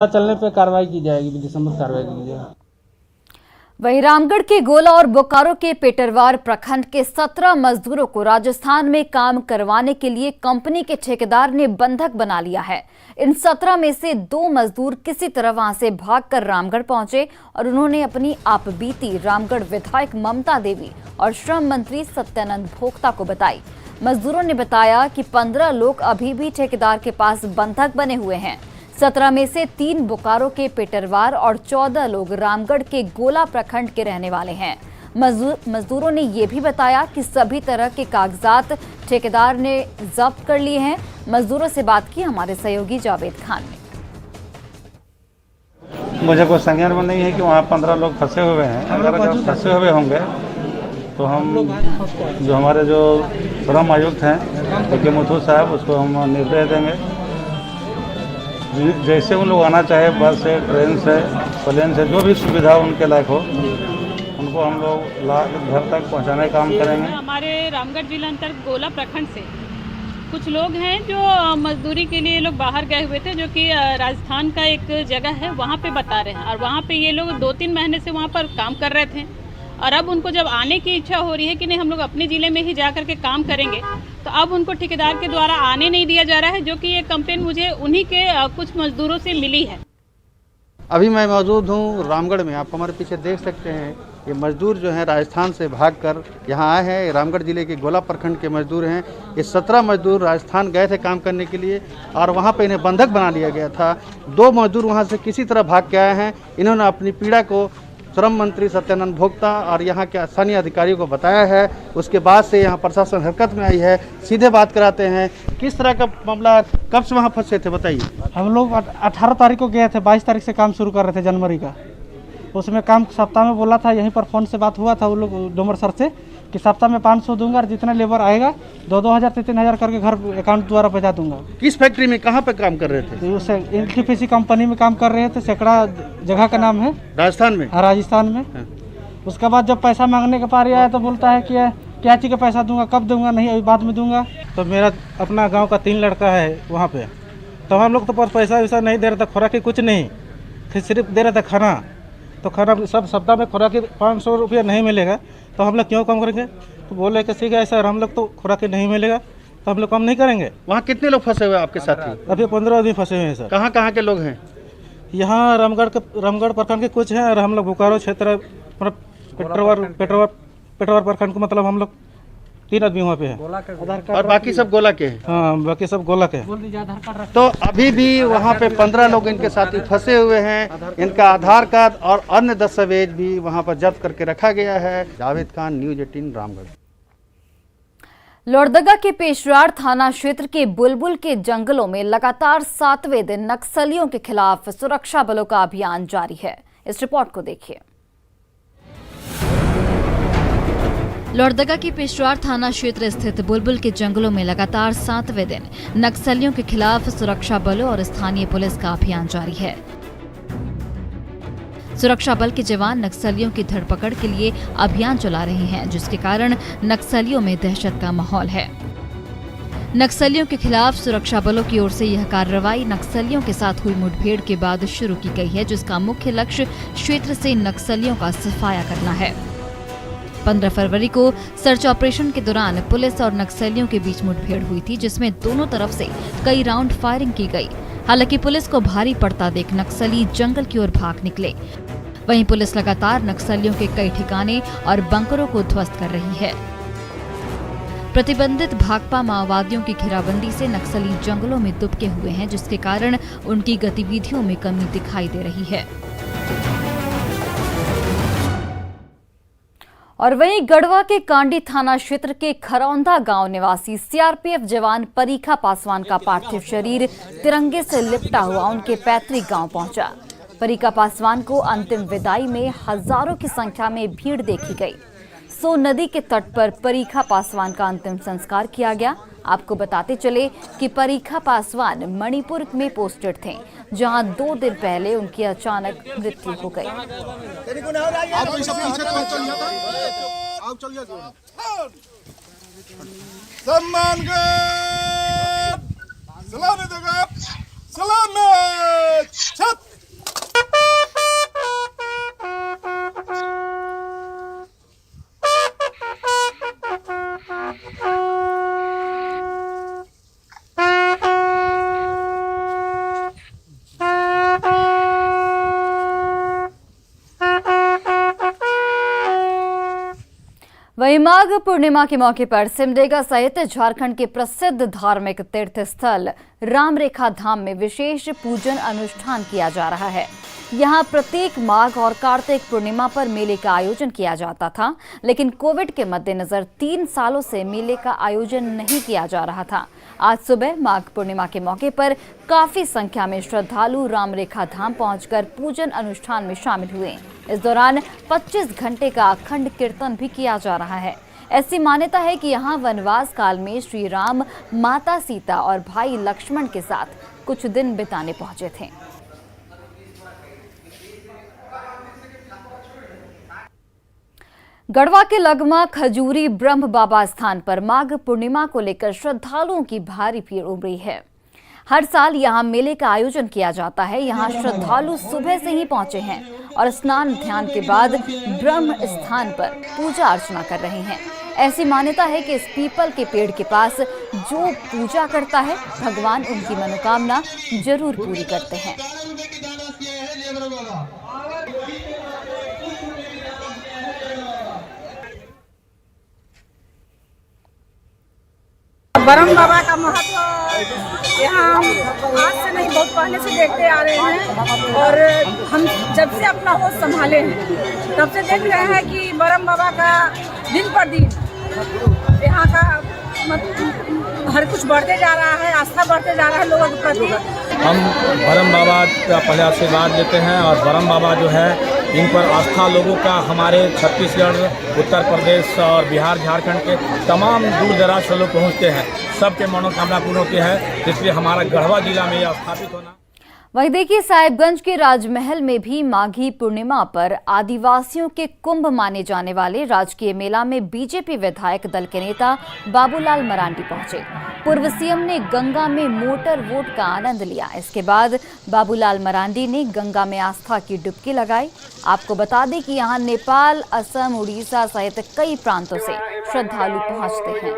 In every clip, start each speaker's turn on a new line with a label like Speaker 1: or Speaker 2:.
Speaker 1: चलने पे कार्रवाई की जाएगी, विधि सम्मत कार्रवाई की जाएगी।
Speaker 2: वहीं रामगढ़ के गोला और बोकारो के पेटरवार प्रखंड के 17 मजदूरों को राजस्थान में काम करवाने के लिए कंपनी के ठेकेदार ने बंधक बना लिया है। इन 17 में से 2 मजदूर किसी तरह वहां से भागकर रामगढ़ पहुंचे और उन्होंने अपनी आपबीती रामगढ़ विधायक ममता देवी और श्रम मंत्री सत्यानंद भोक्ता को बताई। मजदूरों ने बताया कि 15 लोग अभी भी ठेकेदार के पास बंधक बने हुए हैं। 17 में से 3 बोकारो के पेटरवार और 14 लोग रामगढ़ के गोला प्रखंड के रहने वाले हैं। मजदूरों ने ये भी बताया कि सभी तरह के कागजात ठेकेदार ने जब्त कर लिए हैं। मजदूरों से बात की हमारे सहयोगी जावेद खान ने।
Speaker 3: मुझे कोई संज्ञान में नहीं है कि वहाँ 15 लोग फंसे हुए हैं। अगर फंसे हुए होंगे तो हम जो हमारे जो श्रम आयुक्त हैं के मुथू साहब, उसको हम निर्देश देंगे जैसे उन लोग आना चाहे, बस से, ट्रेन से, प्लेन से, जो भी सुविधा उनके लायक हो उनको हम लोग घर तक पहुंचाने का काम करेंगे।
Speaker 4: हमारे रामगढ़ जिला अंतर्गत गोला प्रखंड से कुछ लोग हैं जो मजदूरी के लिए लोग बाहर गए हुए थे, जो कि राजस्थान का एक जगह है, वहाँ पे बता रहे हैं। और वहाँ पे ये लोग 2-3 महीने से वहाँ पर काम कर रहे थे और अब उनको जब आने की इच्छा हो रही है कि नहीं हम लोग अपने ज़िले में ही जा करके काम करेंगे, तो अब उनको ठेकेदार के द्वारा आने नहीं दिया जा रहा है, जो कि ये कंप्लेन मुझे उन्हीं के कुछ मजदूरों से मिली है।
Speaker 5: अभी मैं मौजूद हूँ रामगढ़ में। आप हमारे पीछे देख सकते हैं ये मजदूर जो हैं राजस्थान से भागकर यहाँ आए हैं। रामगढ़ जिले के गोला प्रखंड के मजदूर हैं। ये 17 मजदूर राजस्थान गए थे काम करने के लिए और वहाँ पे इन्हें बंधक बना लिया गया था। 2 मजदूर वहाँ से किसी तरह भाग के आए हैं। इन्होंने अपनी पीड़ा को श्रम मंत्री सत्यानंद भोक्ता और यहाँ के स्थानीय अधिकारियों को बताया है। उसके बाद से यहाँ प्रशासन हरकत में आई है। सीधे बात कराते हैं, किस तरह का मामला, कब से वहाँ फंसे थे बताइए।
Speaker 1: हम लोग 18 तारीख को गए थे, 22 तारीख से काम शुरू कर रहे थे जनवरी का। उसमें काम सप्ताह में बोला था, यहीं पर फ़ोन से बात हुआ था वो लोग डोमर सर से कि सप्ताह में 500 दूंगा और जितना लेबर आएगा 2-2 हज़ार से 3 हज़ार करके घर अकाउंट द्वारा पहुँचा दूंगा।
Speaker 5: किस फैक्ट्री में, कहाँ पे काम कर रहे थे?
Speaker 1: तो उस एनटीपीसी कंपनी में काम कर रहे थे। सैकड़ा जगह का नाम है,
Speaker 5: राजस्थान में।
Speaker 1: हाँ, राजस्थान में। उसके बाद जब पैसा मांगने के पारी आया तो बोलता है कि क्या चीज़ का पैसा दूंगा, कब दूंगा, नहीं अभी बाद में दूंगा।
Speaker 6: तो मेरा अपना गांव का 3 लड़का है वहाँ पे, तो हम लोग तो पैसा वैसा नहीं दे रहा था, खुराकी कुछ नहीं, फिर सिर्फ दे रहा था खाना। तो खाना सब सप्ताह में खुराकी 500 रुपया नहीं मिलेगा, तो हम लोग क्यों कम करेंगे? तो बोले कि ठीक है सर, हम लोग तो खुराकी नहीं मिलेगा तो हम लोग कम नहीं करेंगे।
Speaker 5: वहाँ कितने लोग फंसे हुए आपके साथी?
Speaker 6: अभी 15 आदमी फंसे हुए हैं सर।
Speaker 5: कहाँ कहाँ के लोग हैं?
Speaker 6: यहाँ रामगढ़ प्रखंड के कुछ हैं और हम लोग बोकारो क्षेत्र पेटरवार प्रखंड को, मतलब हम लोग 3 आदमी वहाँ पे हैं
Speaker 5: और बाकी सब गोला के हैं।
Speaker 6: हाँ, बाकी सब गोला के हैं।
Speaker 5: तो अभी भी वहाँ पे 15 लोग इनके साथी फंसे हुए हैं। इनका आधार कार्ड और अन्य दस्तावेज भी वहाँ पर जब्त करके रखा गया है। जावेद खान, न्यूज़ 18 रामगढ़।
Speaker 2: लोहरदगा के पेशरार थाना क्षेत्र के बुलबुल के जंगलों में लगातार 7वें दिन नक्सलियों के खिलाफ सुरक्षा बलों का अभियान जारी है। इस रिपोर्ट को देखिए। लोहरदगा के पेशरार थाना क्षेत्र स्थित बुलबुल के जंगलों में लगातार 7वें दिन नक्सलियों के खिलाफ सुरक्षा बलों और स्थानीय पुलिस का अभियान जारी है। सुरक्षा बल के जवान नक्सलियों की धरपकड़ के लिए अभियान चला रहे हैं, जिसके कारण नक्सलियों में दहशत का माहौल है। नक्सलियों के खिलाफ सुरक्षा बलों की ओर से यह कार्रवाई नक्सलियों के साथ हुई मुठभेड़ के बाद शुरू की गई है, जिसका मुख्य लक्ष्य क्षेत्र से नक्सलियों का सफाया करना है। 15 फरवरी को सर्च ऑपरेशन के दौरान पुलिस और नक्सलियों के बीच मुठभेड़ हुई थी, जिसमें दोनों तरफ से कई राउंड फायरिंग की गई। हालांकि पुलिस को भारी पड़ता देख नक्सली जंगल की ओर भाग निकले। वहीं पुलिस लगातार नक्सलियों के कई ठिकाने और बंकरों को ध्वस्त कर रही है। प्रतिबंधित भाकपा माओवादियों की घेराबंदी से नक्सली जंगलों में दुबके हुए हैं, जिसके कारण उनकी गतिविधियों में कमी दिखाई दे रही है। और वहीं गढ़वा के कांडी थाना क्षेत्र के खरौंदा गांव निवासी सीआरपीएफ जवान परीखा पासवान का पार्थिव शरीर तिरंगे से लिपटा हुआ उनके पैतृक गांव पहुंचा। परीखा पासवान को अंतिम विदाई में हजारों की संख्या में भीड़ देखी गई। सो नदी के तट पर परीखा पासवान का अंतिम संस्कार किया गया। आपको बताते चले कि परीखा पासवान मणिपुर में पोस्टेड थे, जहां 2 दिन पहले उनकी अचानक मृत्यु हो गई।
Speaker 7: सलाम
Speaker 2: वहीं माघ पूर्णिमा के मौके पर सिमडेगा सहित झारखंड के प्रसिद्ध धार्मिक तीर्थ स्थल रामरेखा धाम में विशेष पूजन अनुष्ठान किया जा रहा है। यहां प्रत्येक माघ और कार्तिक पूर्णिमा पर मेले का आयोजन किया जाता था, लेकिन कोविड के मद्देनजर 3 सालों से मेले का आयोजन नहीं किया जा रहा था। आज सुबह माघ पूर्णिमा के मौके पर काफी संख्या में श्रद्धालु रामरेखा धाम पहुंचकर पूजन अनुष्ठान में शामिल हुए। इस दौरान 25 घंटे का अखंड कीर्तन भी किया जा रहा है। ऐसी मान्यता है कि यहाँ वनवास काल में श्री राम माता सीता और भाई लक्ष्मण के साथ कुछ दिन बिताने पहुंचे थे। गढ़वा के लगमा खजूरी ब्रह्म बाबा स्थान पर माघ पूर्णिमा को लेकर श्रद्धालुओं की भारी भीड़ उमड़ी है। हर साल यहां मेले का आयोजन किया जाता है। यहां श्रद्धालु सुबह से ही पहुंचे हैं और स्नान ध्यान के बाद ब्रह्म स्थान पर पूजा अर्चना कर रहे हैं। ऐसी मान्यता है कि इस पीपल के पेड़ के पास जो पूजा करता है, भगवान उनकी मनोकामना जरूर पूरी करते हैं।
Speaker 7: ब्रह्म बाबा का महत्व यहाँ हम आज से नहीं, बहुत पहले से देखते आ रहे हैं और हम जब से अपना होश संभाले हैं तब से देख रहे हैं कि ब्रह्म बाबा का दिन पर दिन यहाँ का हर कुछ बढ़ते जा रहा है, आस्था बढ़ते जा रहा है लोगों के प्रति।
Speaker 8: हम ब्रह्म बाबा का पहले आशीर्वाद लेते हैं और ब्रह्म बाबा जो है इन पर आस्था लोगों का हमारे छत्तीसगढ़, उत्तर प्रदेश और बिहार, झारखंड के तमाम दूर दराज से लोग पहुँचते हैं। सबके मनोकामना पूर्ण होती है, इसलिए हमारा गढ़वा जिला में यह स्थापित होना।
Speaker 2: वहीं देखिए, साहिबगंज के राजमहल में भी माघी पूर्णिमा पर आदिवासियों के कुंभ माने जाने वाले राजकीय मेला में बीजेपी विधायक दल के नेता बाबूलाल मरांडी पहुंचे। पूर्व सीएम ने गंगा में मोटर वोट का आनंद लिया। इसके बाद बाबूलाल मरांडी ने गंगा में आस्था की डुबकी लगाई। आपको बता दें कि यहां नेपाल, असम, उड़ीसा सहित कई प्रांतों से श्रद्धालु पहुंचते हैं।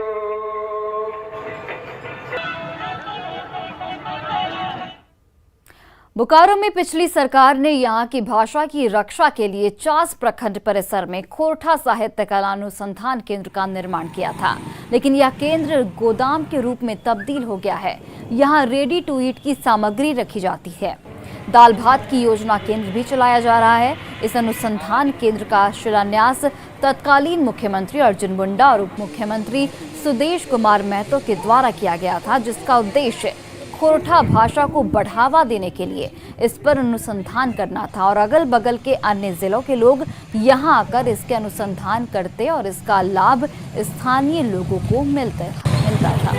Speaker 2: बोकारो में पिछली सरकार ने यहां की भाषा की रक्षा के लिए 50 प्रखंड परिसर में खोरठा साहित्य कला अनुसंधान केंद्र का निर्माण किया था, लेकिन यह केंद्र गोदाम के रूप में तब्दील हो गया है। यहां रेडी टू ईट की सामग्री रखी जाती है। दाल भात की योजना केंद्र भी चलाया जा रहा है। इस अनुसंधान केंद्र का शिलान्यास तत्कालीन मुख्यमंत्री अर्जुन मुंडा और उप मुख्यमंत्री सुदेश कुमार महतो के द्वारा किया गया था, जिसका उद्देश्य खोरठा भाषा को बढ़ावा देने के लिए इस पर अनुसंधान करना था और अगल बगल के अन्य जिलों के लोग यहां आकर इसके अनुसंधान करते और इसका लाभ स्थानीय लोगों को मिलता था।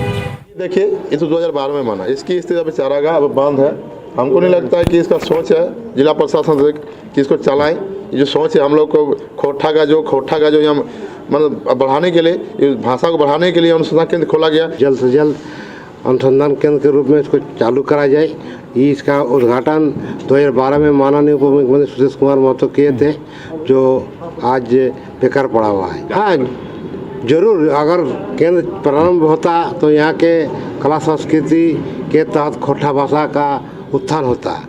Speaker 9: देखिए, ये तो 2012 में बना, इसकी स्थिति अभी चारागाह अब बंद है। हमको नहीं लगता है कि इसका सोच है जिला प्रशासन कि इसको चलाएं। ये जो सोच है हम लोग को खोरठा का जो हम मतलब बढ़ाने के लिए, भाषा को बढ़ाने के लिए अनुसंधान केंद्र खोला गया।
Speaker 10: जल्द से जल्द अनुसंधान केंद्र के रूप में इसको चालू करा जाए। इसका उद्घाटन 2012 में माननीय उप मुख्यमंत्री सुदेश कुमार महतो किए थे, जो आज बेकार पड़ा हुआ है। हाँ, जरूर अगर केंद्र प्रारंभ होता तो यहाँ के कला संस्कृति के तहत खोरठा भाषा का उत्थान होता,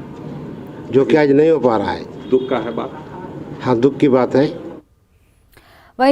Speaker 10: जो कि आज नहीं हो पा रहा है।
Speaker 9: दुख का है बात।
Speaker 10: हाँ, दुख की बात है।